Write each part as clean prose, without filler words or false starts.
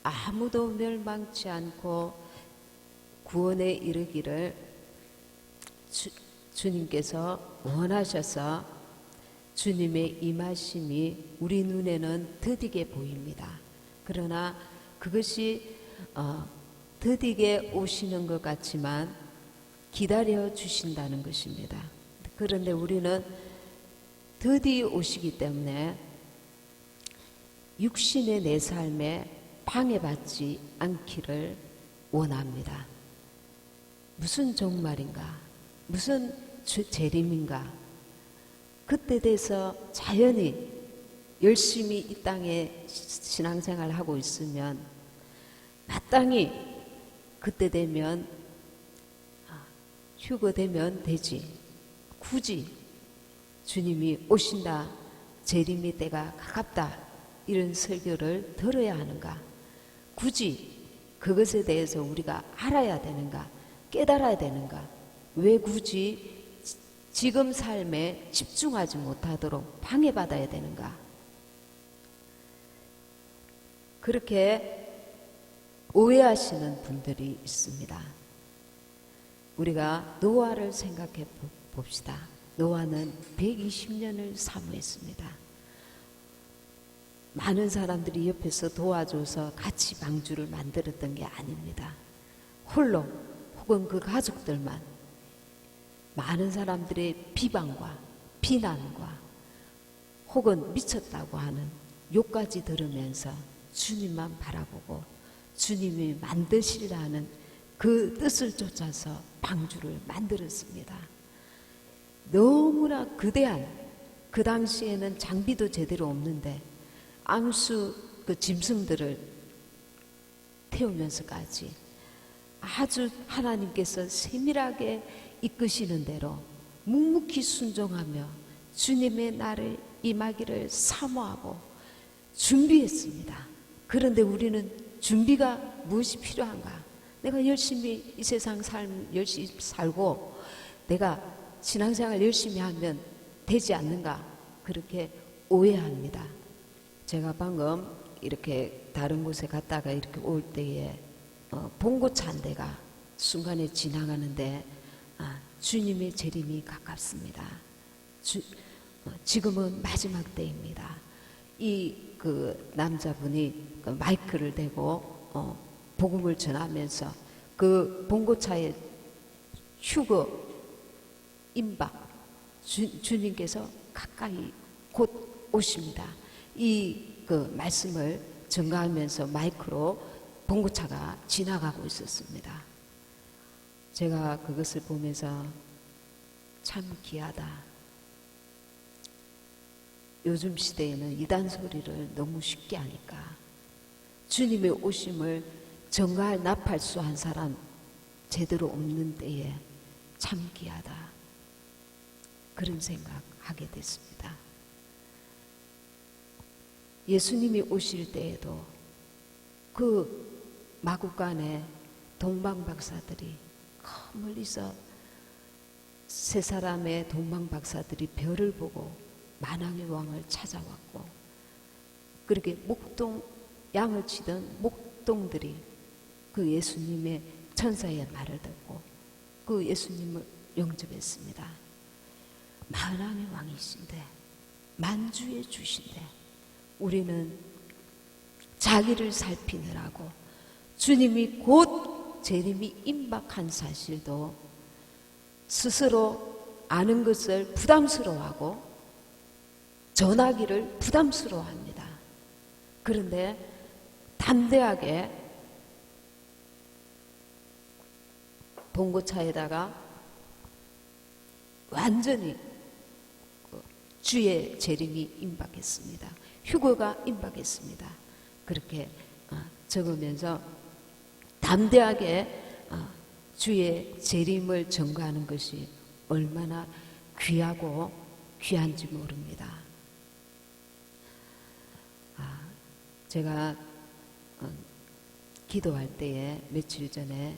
아무도 멸망치 않고 구원에 이르기를 주님께서 원하셔서 주님의 임하심이 우리 눈에는 더디게 보입니다. 그러나 그것이 더디게 오시는 것 같지만 기다려 주신다는 것입니다. 그런데 우리는 더디 오시기 때문에 육신의 내 삶에 방해받지 않기를 원합니다. 무슨 종말인가? 무슨 재림인가? 그때 돼서 자연히 열심히 이 땅에 신앙생활을 하고 있으면 마땅히 그때 되면 휴거되면 되지. 굳이 주님이 오신다, 재림의 때가 가깝다, 이런 설교를 들어야 하는가? 굳이 그것에 대해서 우리가 알아야 되는가? 깨달아야 되는가? 왜 굳이 지금 삶에 집중하지 못하도록 방해받아야 되는가? 그렇게 오해하시는 분들이 있습니다. 우리가 노아를 생각해 봅시다. 노아는 120년을 사모했습니다. 많은 사람들이 옆에서 도와줘서 같이 방주를 만들었던 게 아닙니다. 홀로 혹은 그 가족들만 많은 사람들의 비방과 비난과 혹은 미쳤다고 하는 욕까지 들으면서 주님만 바라보고 주님이 만드시라는 그 뜻을 쫓아서 방주를 만들었습니다. 너무나 거대한, 그 당시에는 장비도 제대로 없는데 암수 그 짐승들을 태우면서까지 아주 하나님께서 세밀하게 이끄시는 대로 묵묵히 순종하며 주님의 날을 임하기를 사모하고 준비했습니다. 그런데 우리는 준비가 무엇이 필요한가? 내가 열심히 이 세상 삶 열심히 살고 내가 신앙생활 열심히 하면 되지 않는가? 그렇게 오해합니다. 제가 방금 이렇게 다른 곳에 갔다가 이렇게 올 때에 봉고차 한 대가 순간에 지나가는데 주님의 재림이 가깝습니다. 지금은 마지막 때입니다. 그 남자분이 그 마이크를 대고 복음을 전하면서 그 봉고차의 휴거 임박 주님께서 가까이 곧 오십니다. 그 말씀을 전가하면서 마이크로 봉고차가 지나가고 있었습니다. 제가 그것을 보면서 참 귀하다. 요즘 시대에는 이단 소리를 너무 쉽게 하니까 주님의 오심을 전가할 나팔수 한 사람 제대로 없는 때에 참 귀하다. 그런 생각하게 됐습니다. 예수님이 오실 때에도 그 마구간에 동방박사들이 멀리서 세 사람의 동방박사들이 별을 보고 만왕의 왕을 찾아왔고, 그렇게 양을 치던 목동들이 그 예수님의 천사의 말을 듣고 그 예수님을 영접했습니다. 만왕의 왕이신데, 만주의 주신데 우리는 자기를 살피느라고 주님이 곧 재림이 임박한 사실도 스스로 아는 것을 부담스러워하고 전하기를 부담스러워합니다. 그런데 담대하게 봉고차에다가 완전히 주의 재림이 임박했습니다. 휴거가 임박했습니다. 그렇게 적으면서 담대하게 주의 재림을 전가하는 것이 얼마나 귀하고 귀한지 모릅니다. 제가 기도할 때에 며칠 전에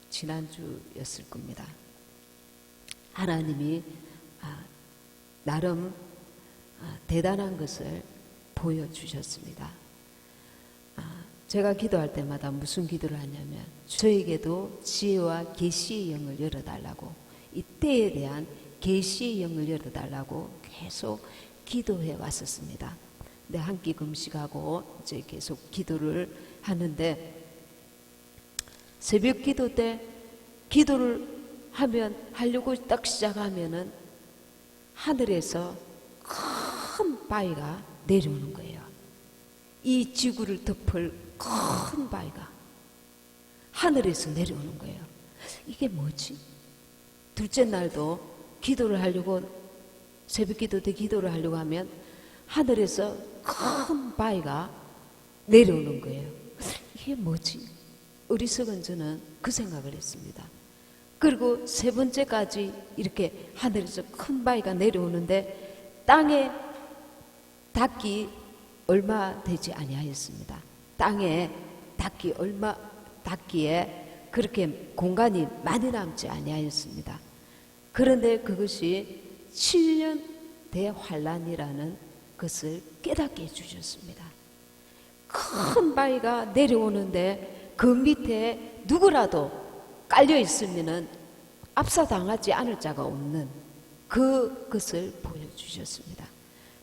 지난주였을 겁니다. 하나님이 나름 대단한 것을 보여주셨습니다. 제가 기도할 때마다 무슨 기도를 하냐면 저에게도 지혜와 계시의 영을 열어달라고, 이 때에 대한 계시의 영을 열어달라고 계속 기도해 왔었습니다. 근데 한 끼 금식하고 이제 계속 기도를 하는데 새벽 기도 때 기도를 하려고 딱 시작하면은 하늘에서 큰 바위가 내려오는 거예요. 이 지구를 덮을 큰 바위가 하늘에서 내려오는 거예요. 이게 뭐지? 둘째 날도 기도를 하려고, 새벽 기도 때 기도를 하려고 하면 하늘에서 큰 바위가 내려오는 거예요. 이게 뭐지? 어리석은 저는 그 생각을 했습니다. 그리고 세 번째까지 이렇게 하늘에서 큰 바위가 내려오는데 땅에 닿기 얼마 되지 아니하였습니다. 땅에 닿기에 그렇게 공간이 많이 남지 아니하였습니다. 그런데 그것이 7년 대환란이라는 것을 깨닫게 해주셨습니다. 큰 바위가 내려오는데 그 밑에 누구라도 깔려 있으면은 압사당하지 않을 자가 없는 그것을 보여주셨습니다.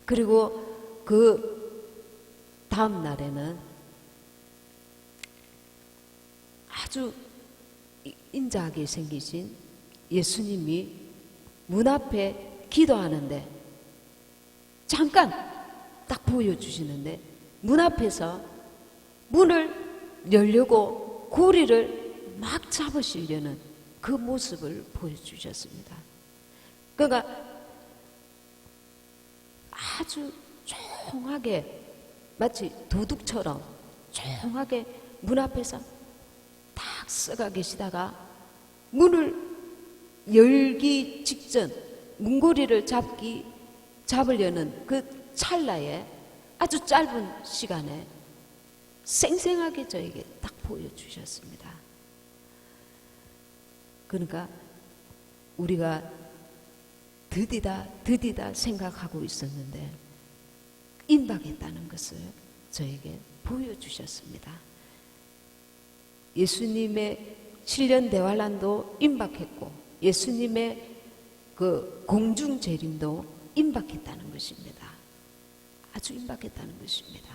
그리고 그 다음 날에는 아주 인자하게 생기신 예수님이 문 앞에 기도하는데 잠깐 딱 보여주시는데 문 앞에서 문을 열려고 고리를 막 잡으시려는 그 모습을 보여주셨습니다. 그러니까 아주 조용하게 마치 도둑처럼 조용하게 문 앞에서 딱 서가 계시다가 문을 열기 직전 문고리를 잡으려는 그 찰나에 아주 짧은 시간에 생생하게 저에게 딱 보여주셨습니다. 그러니까 우리가 드디다 생각하고 있었는데 임박했다는 것을 저에게 보여주셨습니다. 예수님의 7년 대환란도 임박했고 예수님의 그 공중 재림도 임박했다는 것입니다. 아주 임박했다는 것입니다.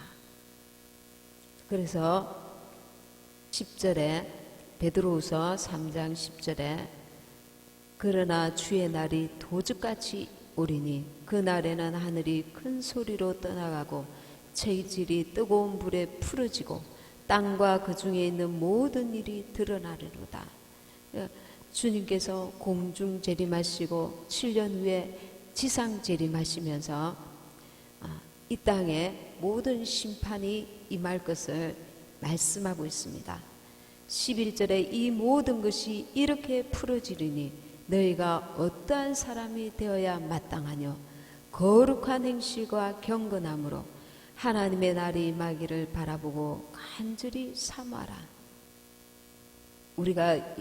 그래서 10절에 베드로후서 3장 10절에 그러나 주의 날이 도적같이 오리니 그 날에는 하늘이 큰 소리로 떠나가고 체질이 뜨거운 불에 풀어지고 땅과 그 중에 있는 모든 일이 드러나리로다. 주님께서 공중 재림하시고 7년 후에 지상 재림하시면서 이 땅에 모든 심판이 임할 것을 말씀하고 있습니다. 11절에 이 모든 것이 이렇게 풀어지리니 너희가 어떠한 사람이 되어야 마땅하뇨 거룩한 행실과 경건함으로 하나님의 날이 임하기를 바라보고 간절히 사모하라. 우리가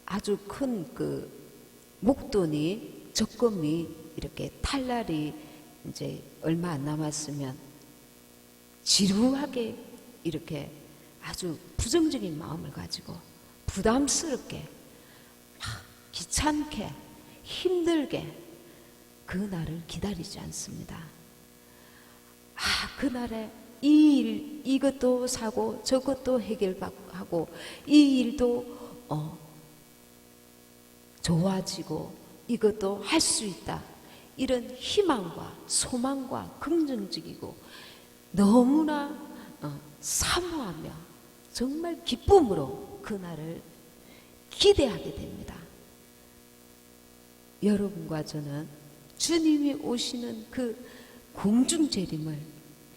아주 큰 목돈이 적금이 이렇게 탈 날이 이제 얼마 안 남았으면 지루하게 이렇게 아주 부정적인 마음을 가지고 부담스럽게 귀찮게 힘들게 그 날을 기다리지 않습니다. 그날에 이 일 이것도 사고 저것도 해결하고 이 일도 좋아지고 이것도 할 수 있다. 이런 희망과 소망과 긍정적이고 너무나 사모하며 정말 기쁨으로 그날을 기대하게 됩니다. 여러분과 저는 주님이 오시는 그 공중 재림을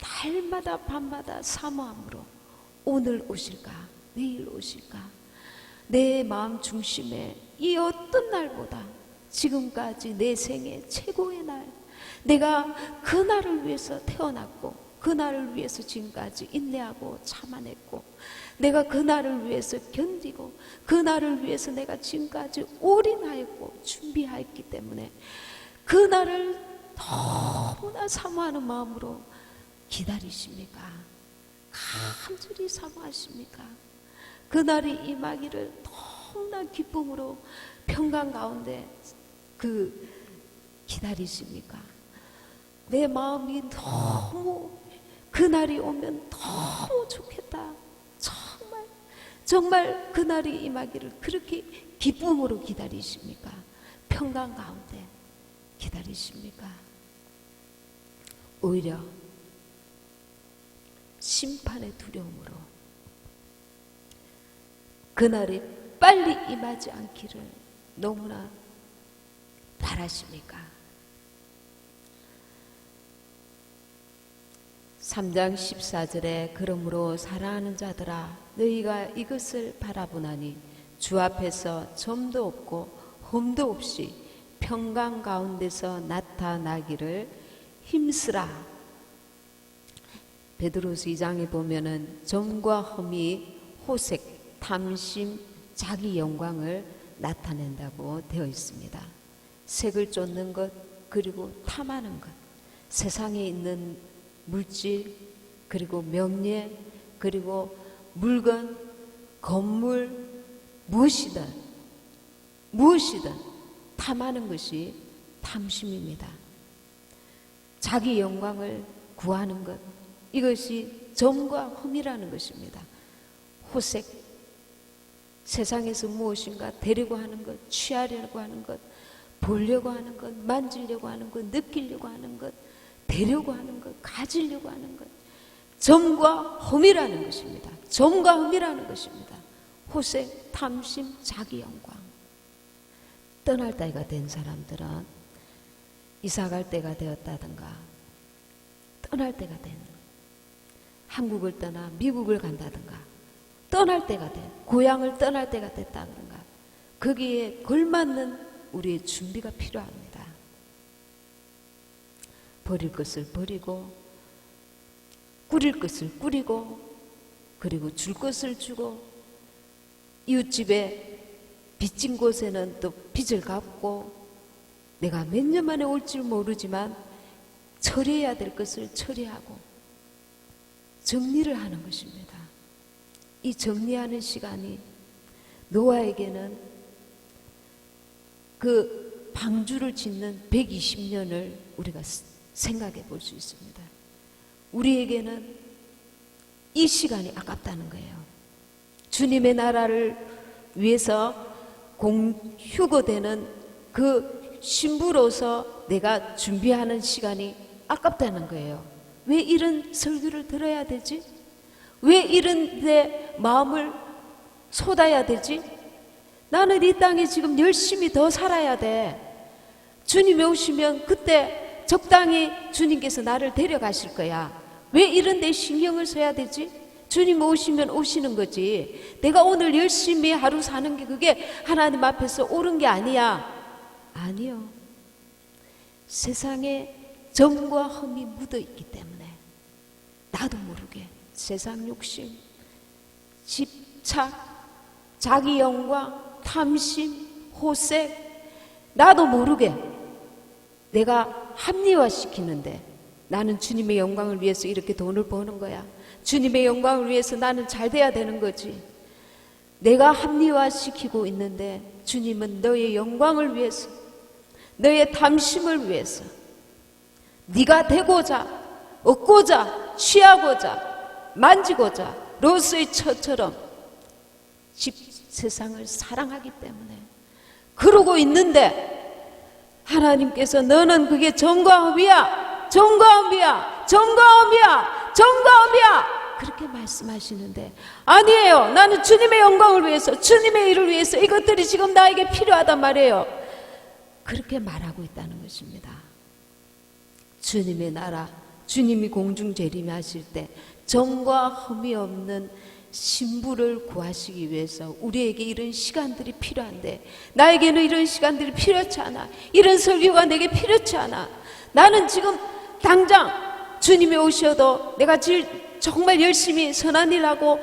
날마다 밤마다 사모함으로 오늘 오실까 내일 오실까 내 마음 중심에 이 어떤 날보다 지금까지 내 생애 최고의 날 내가 그 날을 위해서 태어났고 그 날을 위해서 지금까지 인내하고 참아냈고 내가 그 날을 위해서 견디고 그 날을 위해서 내가 지금까지 올인하였고 준비하였기 때문에 그 날을 너무나 사모하는 마음으로 기다리십니까? 간절히 사모하십니까? 그날이 임하기를 너무나 기쁨으로 평강 가운데 기다리십니까? 내 마음이 너무 그날이 오면 너무 좋겠다. 정말 그날이 임하기를 그렇게 기쁨으로 기다리십니까? 평강 가운데 기다리십니까? 오히려 심판의 두려움으로 그날이 빨리 임하지 않기를 너무나 바라십니까? 3장 14절에 그러므로 사랑하는 자들아 너희가 이것을 바라보나니 주 앞에서 점도 없고 흠도 없이 평강 가운데서 나타나기를 힘쓰라. 베드로서 2장에 보면은 점과 흠이 호색, 탐심, 자기 영광을 나타낸다고 되어 있습니다. 색을 쫓는 것, 그리고 탐하는 것, 세상에 있는 물질, 그리고 명예, 그리고 물건, 건물, 무엇이든 탐하는 것이 탐심입니다. 자기 영광을 구하는 것, 이것이 점과 흠이라는 것입니다. 호색, 세상에서 무엇인가 되려고 하는 것, 취하려고 하는 것, 보려고 하는 것, 만지려고 하는 것, 느끼려고 하는 것, 되려고 하는 것, 가지려고 하는 것, 점과 흠이라는 것입니다. 점과 흠이라는 것입니다. 호색, 탐심, 자기 영광. 떠날 때가 된 사람들은 이사 갈 때가 되었다든가, 떠날 때가 된, 한국을 떠나 미국을 간다든가, 떠날 때가 된, 고향을 떠날 때가 됐다든가, 거기에 걸맞는 우리의 준비가 필요합니다. 버릴 것을 버리고, 꾸릴 것을 꾸리고, 그리고 줄 것을 주고, 이웃집에 빚진 곳에는 또 빚을 갚고, 내가 몇 년 만에 올지 모르지만 처리해야 될 것을 처리하고 정리를 하는 것입니다. 이 정리하는 시간이 노아에게는 그 방주를 짓는 120년을 우리가 생각해 볼 수 있습니다. 우리에게는 이 시간이 아깝다는 거예요. 주님의 나라를 위해서 휴거되는 그 신부로서 내가 준비하는 시간이 아깝다는 거예요. 왜 이런 설교를 들어야 되지? 왜 이런 데 마음을 쏟아야 되지? 나는 이 땅에 지금 열심히 더 살아야 돼. 주님이 오시면 그때 적당히 주님께서 나를 데려가실 거야. 왜 이런 데 신경을 써야 되지? 주님 오시면 오시는 거지. 내가 오늘 열심히 하루 사는 게 그게 하나님 앞에서 옳은 게 아니야. 아니요. 세상에 점과 흠이 묻어 있기 때문에 나도 모르게 세상 욕심, 집착, 자기 영광, 탐심, 호색, 나도 모르게 내가 합리화시키는데 나는 주님의 영광을 위해서 이렇게 돈을 버는 거야. 주님의 영광을 위해서 나는 잘 돼야 되는 거지. 내가 합리화시키고 있는데 주님은 너의 영광을 위해서, 너의 탐심을 위해서, 네가 되고자, 얻고자, 취하고자, 만지고자 롯의 처처럼 세상을 사랑하기 때문에 그러고 있는데 하나님께서 너는 그게 점과 흠이야, 점과 흠이야, 점과 흠이야, 점과 흠이야 그렇게 말씀하시는데 아니에요. 나는 주님의 영광을 위해서, 주님의 일을 위해서 이것들이 지금 나에게 필요하단 말이에요. 그렇게 말하고 있다는 것입니다. 주님의 나라, 주님이 공중 재림하실 때 점과 흠이 없는 신부를 구하시기 위해서 우리에게 이런 시간들이 필요한데 나에게는 이런 시간들이 필요치 않아. 이런 설교가 내게 필요치 않아. 나는 지금 당장 주님이 오셔도 내가 정말 열심히 선한 일하고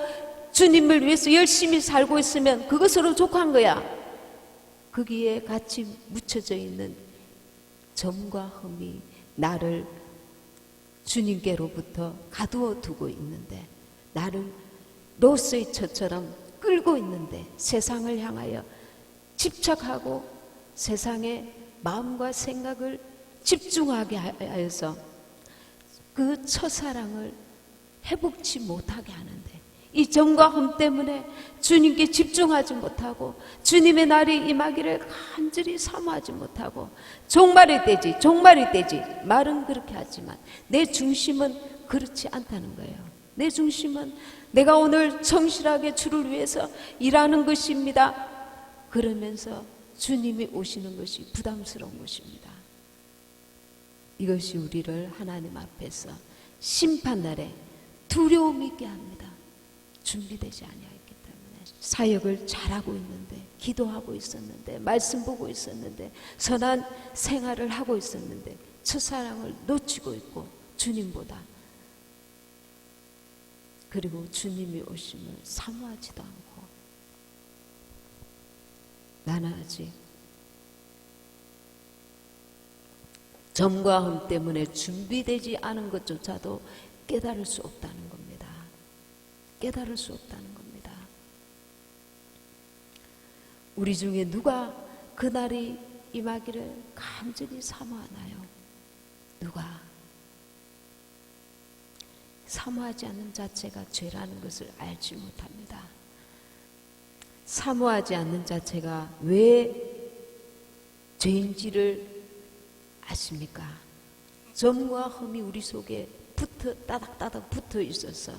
주님을 위해서 열심히 살고 있으면 그것으로 족한 거야. 거기에 같이 묻혀져 있는 점과 흠이 나를 주님께로부터 가두어 두고 있는데 나를 로스의 처처럼 끌고 있는데 세상을 향하여 집착하고 세상의 마음과 생각을 집중하게 하여서 그 첫사랑을 회복치 못하게 하는데, 이 정과 흠 때문에 주님께 집중하지 못하고 주님의 날이 임하기를 간절히 사모하지 못하고 종말이 되지 말은 그렇게 하지만 내 중심은 그렇지 않다는 거예요. 내 중심은 내가 오늘 성실하게 주를 위해서 일하는 것입니다. 그러면서 주님이 오시는 것이 부담스러운 것입니다. 이것이 우리를 하나님 앞에서 심판날에 두려움 있게 합니다. 준비되지 아니하였기 때문에. 사역을 잘하고 있는데, 기도하고 있었는데, 말씀 보고 있었는데, 선한 생활을 하고 있었는데 첫사랑을 놓치고 있고 주님보다, 그리고 주님이 오심을 사모하지도 않고 나는 아직 점과 흠 때문에 준비되지 않은 것조차도 깨달을 수 없다는 겁니다. 깨달을 수 없다는 겁니다. 우리 중에 누가 그날이 임하기를 간절히 사모하나요? 누가? 사모하지 않는 자체가 죄라는 것을 알지 못합니다. 사모하지 않는 자체가 왜 죄인지를 아십니까? 점과 흠이 우리 속에 따닥따닥 붙어 있어서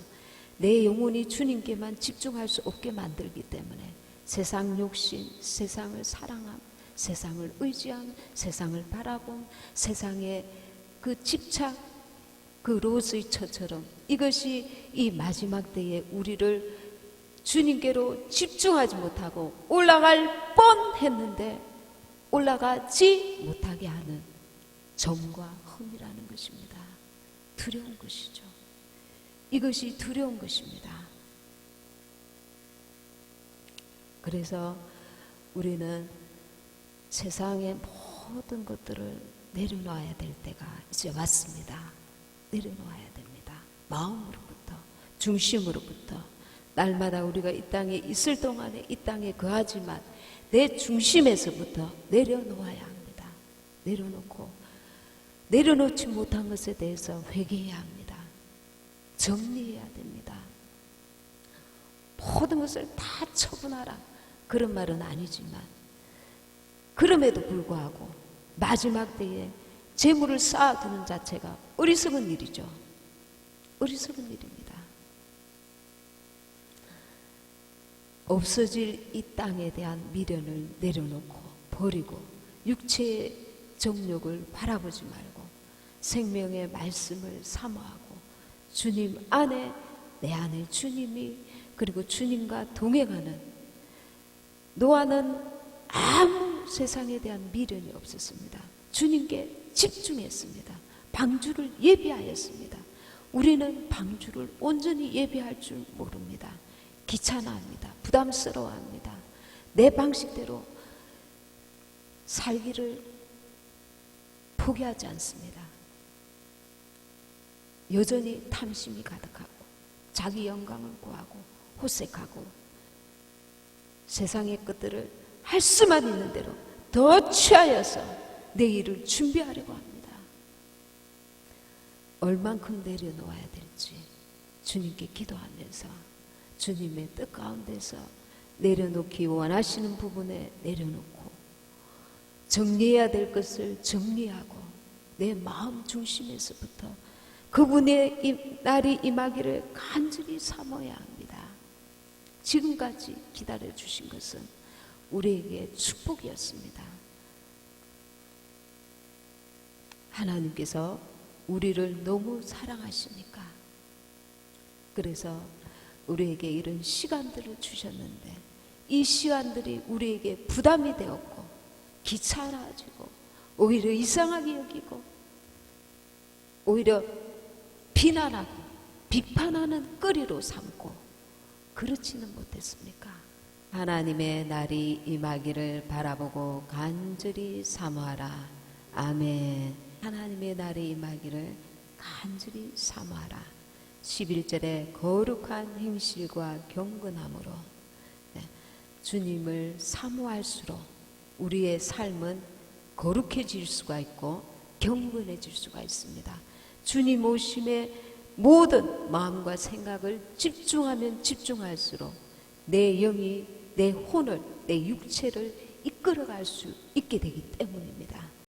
내 영혼이 주님께만 집중할 수 없게 만들기 때문에 세상 욕심, 세상을 사랑함, 세상을 의지함, 세상을 바라봄, 세상의 그 집착, 그 롯의 처처럼 이것이 이 마지막 때에 우리를 주님께로 집중하지 못하고 올라갈 뻔했는데 올라가지 못하게 하는 점과 흠이라는 것입니다. 두려운 것이죠. 이것이 두려운 것입니다. 그래서 우리는 세상의 모든 것들을 내려놔야 될 때가 이제 왔습니다. 내려놓아야 됩니다. 마음으로부터, 중심으로부터. 날마다 우리가 이 땅에 있을 동안에 이 땅에 거하지만 내 중심에서부터 내려놓아야 합니다. 내려놓지 못한 것에 대해서 회개해야 합니다. 정리해야 됩니다. 모든 것을 다 처분하라, 그런 말은 아니지만 그럼에도 불구하고 마지막 때에 재물을 쌓아두는 자체가 어리석은 일이죠. 어리석은 일입니다. 없어질 이 땅에 대한 미련을 내려놓고 버리고 육체의 정욕을 바라보지 말고 생명의 말씀을 사모하고 주님 안에, 내 안에 주님이, 그리고 주님과 동행하는, 노아는 아무 세상에 대한 미련이 없었습니다. 주님께 집중했습니다. 방주를 예비하였습니다. 우리는 방주를 온전히 예비할 줄 모릅니다. 귀찮아합니다. 부담스러워합니다. 내 방식대로 살기를 포기하지 않습니다. 여전히 탐심이 가득하고 자기 영광을 구하고 호색하고 세상의 것들을 할 수만 있는 대로 더 취하여서 내일을 준비하려고 합니다. 얼만큼 내려놓아야 될지 주님께 기도하면서 주님의 뜻 가운데서 내려놓기 원하시는 부분에 내려놓고 정리해야 될 것을 정리하고 내 마음 중심에서부터 그분의 날이 임하기를 간절히 사모해야 합니다. 지금까지 기다려주신 것은 우리에게 축복이었습니다. 하나님께서 우리를 너무 사랑하시니까 그래서 우리에게 이런 시간들을 주셨는데 이 시간들이 우리에게 부담이 되었고 귀찮아지고 오히려 이상하게 여기고 오히려 비난하고 비판하는 거리로 삼고 그렇지는 못했습니까? 하나님의 날이 임하기를 바라보고 간절히 사모하라. 아멘. 하나님의 날이 임하기를 간절히 사모하라. 11절에 거룩한 행실과 경건함으로 네, 주님을 사모할수록 우리의 삶은 거룩해질 수가 있고 경건해질 수가 있습니다. 주님 오심에 모든 마음과 생각을 집중하면 집중할수록 내 영이 내 혼을 내 육체를 이끌어갈 수 있게 되기 때문입니다.